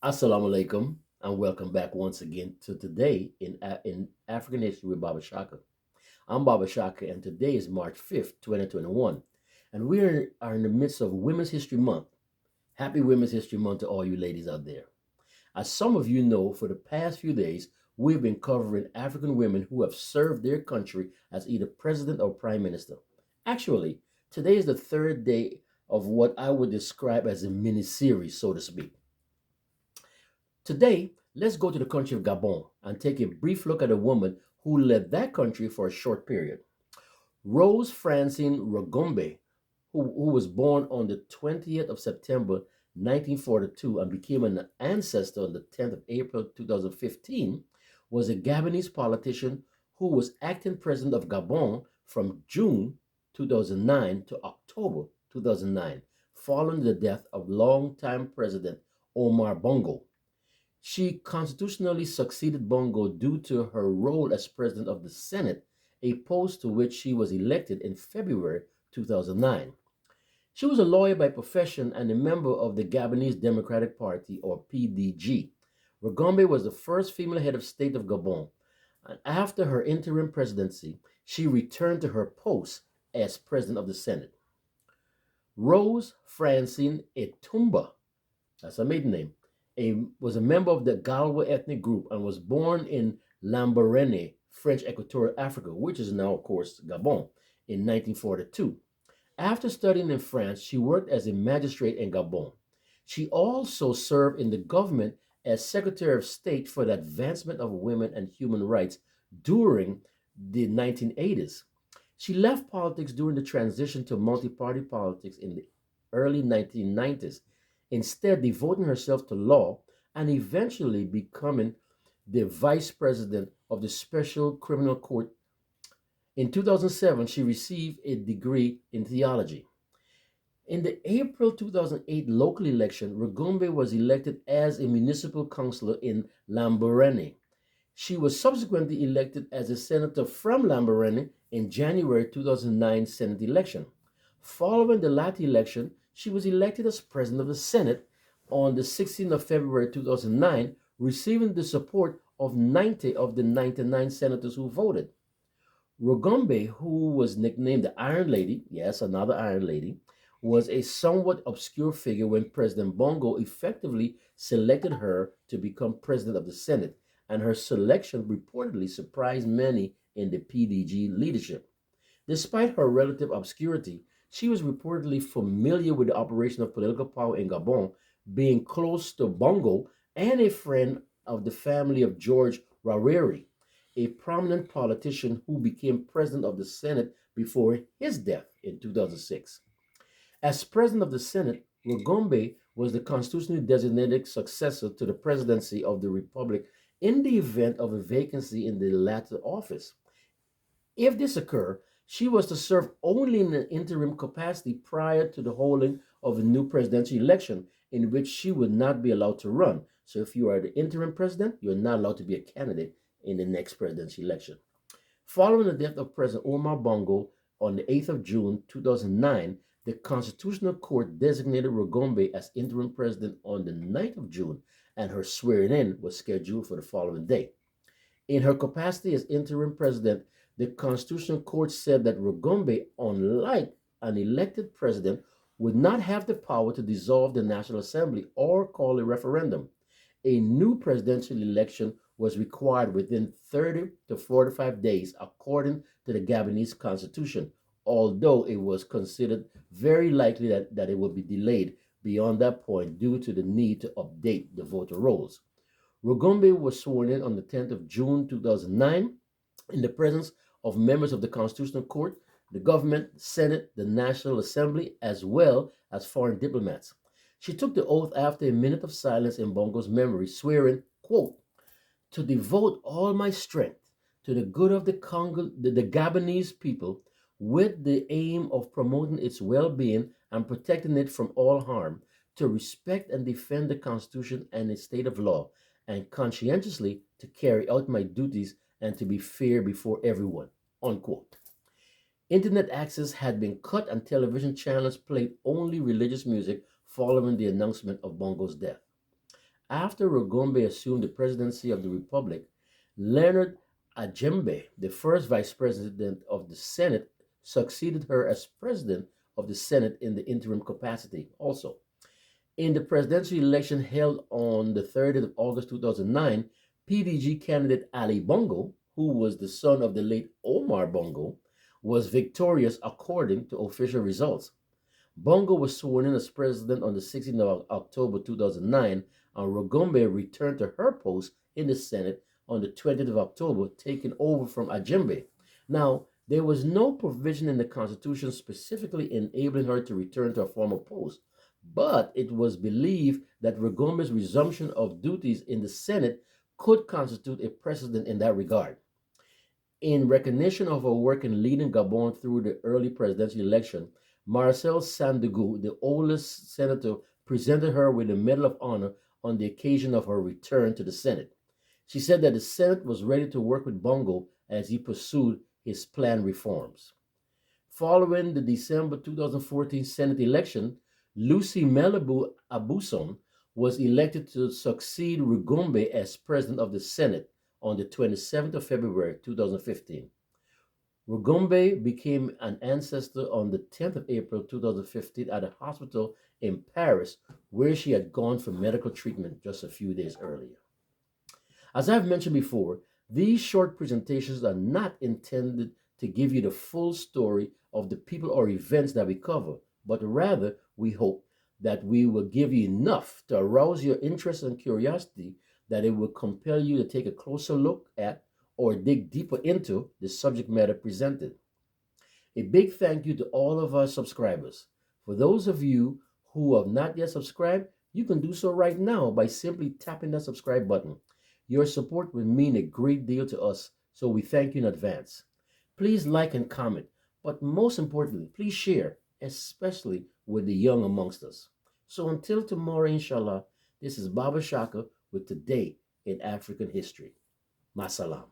Assalamu alaikum and welcome back once again to Today in African History with Baba Shaka. I'm Baba Shaka and today is March 5th, 2021. And are in the midst of Women's History Month. Happy Women's History Month to all you ladies out there. As some of you know, for the past few days, we've been covering African women who have served their country as either president or prime minister. Actually, today is the third day of what I would describe as a mini series, so to speak. Today, let's go to the country of Gabon and take a brief look at a woman who led that country for a short period. Rose Francine Rogombe, who was born on the 20th of September 1942 and became an ancestor on the 10th of April 2015, was a Gabonese politician who was acting president of Gabon from June 2009 to October 2009, following the death of longtime President Omar Bongo. She constitutionally succeeded Bongo due to her role as president of the Senate, a post to which she was elected in February 2009. She was a lawyer by profession and a member of the Gabonese Democratic Party, or PDG. Rogombe was the first female head of state of Gabon, and after her interim presidency, she returned to her post as president of the Senate. Rose Francine Etumba, that's her maiden name, was a member of the Galwa ethnic group and was born in Lambaréné, French Equatorial Africa, which is now, of course, Gabon, in 1942. After studying in France, she worked as a magistrate in Gabon. She also served in the government as Secretary of State for the Advancement of Women and Human Rights during the 1980s. She left politics during the transition to multi party politics in the early 1990s, instead, devoting herself to law and eventually becoming the vice president of the Special Criminal Court. In 2007, she received a degree in theology. In the April 2008 local election, Rogombe was elected as a municipal councillor in Lambaréné. She was subsequently elected as a senator from Lambaréné in January 2009 Senate election. Following the latter election, she was elected as president of the Senate on the 16th of February 2009, receiving the support of 90 of the 99 senators who voted. Rogombe, who was nicknamed the Iron Lady, yes, another Iron Lady, was a somewhat obscure figure when President Bongo effectively selected her to become president of the Senate, and her selection reportedly surprised many in the PDG leadership. Despite her relative obscurity, she was reportedly familiar with the operation of political power in Gabon, being close to Bongo and a friend of the family of George Rareri, a prominent politician who became president of the Senate before his death in 2006. As president of the Senate, Rogombe was the constitutionally designated successor to the presidency of the Republic in the event of a vacancy in the latter office. If this occurred, she was to serve only in an interim capacity prior to the holding of a new presidential election in which she would not be allowed to run. So if you are the interim president, you're not allowed to be a candidate in the next presidential election. Following the death of President Omar Bongo on the 8th of June 2009, the Constitutional Court designated Rogombe as interim president on the 9th of June, and her swearing in was scheduled for the following day. In her capacity as interim president, the Constitutional Court said that Rogombe, unlike an elected president, would not have the power to dissolve the National Assembly or call a referendum. A new presidential election was required within 30 to 45 days, according to the Gabonese constitution, although it was considered very likely that it would be delayed beyond that point due to the need to update the voter rolls. Rogombe was sworn in on the 10th of June 2009 in the presence of members of the Constitutional Court, the government, Senate, the National Assembly, as well as foreign diplomats. She took the oath after a minute of silence in Bongo's memory, swearing, quote, to devote all my strength to the good of the Gabonese people with the aim of promoting its well-being and protecting it from all harm, to respect and defend the Constitution and its state of law, and conscientiously to carry out my duties and to be fair before everyone. Unquote. Internet access had been cut and television channels played only religious music following the announcement of Bongo's death. After Rogombe assumed the presidency of the republic, Leonard Ajembe, the first vice president of the Senate, succeeded her as president of the Senate in the interim capacity also. In the presidential election held on the 30th of August 2009, PDG candidate Ali Bongo, who was the son of the late Omar Bongo, was victorious according to official results. Bongo was sworn in as president on the 16th of October 2009, and Rogombe returned to her post in the Senate on the 20th of October, taking over from Ajembe. Now, there was no provision in the Constitution specifically enabling her to return to her former post, but it was believed that Rogombe's resumption of duties in the Senate could constitute a precedent in that regard. In recognition of her work in leading Gabon through the early presidential election, Marcel Sandagu, the oldest senator, presented her with the Medal of Honor on the occasion of her return to the Senate. She said that the Senate was ready to work with Bongo as he pursued his planned reforms. Following the December 2014 Senate election, Lucy Melibu Abuson was elected to succeed Rugombe as president of the Senate on the 27th of February 2015. Rugombe became an ancestor on the 10th of April 2015 at a hospital in Paris where she had gone for medical treatment just a few days earlier. As I've mentioned before, these short presentations are not intended to give you the full story of the people or events that we cover, but rather we hope that we will give you enough to arouse your interest and curiosity that it will compel you to take a closer look at or dig deeper into the subject matter presented. A big thank you to all of our subscribers. For those of you who have not yet subscribed, you can do so right now by simply tapping that subscribe button. Your support would mean a great deal to us, so we thank you in advance. Please like and comment, but most importantly, please share, especially with the young amongst us. So until tomorrow, inshallah, this is Baba Shaka with Today in African History. Masalam.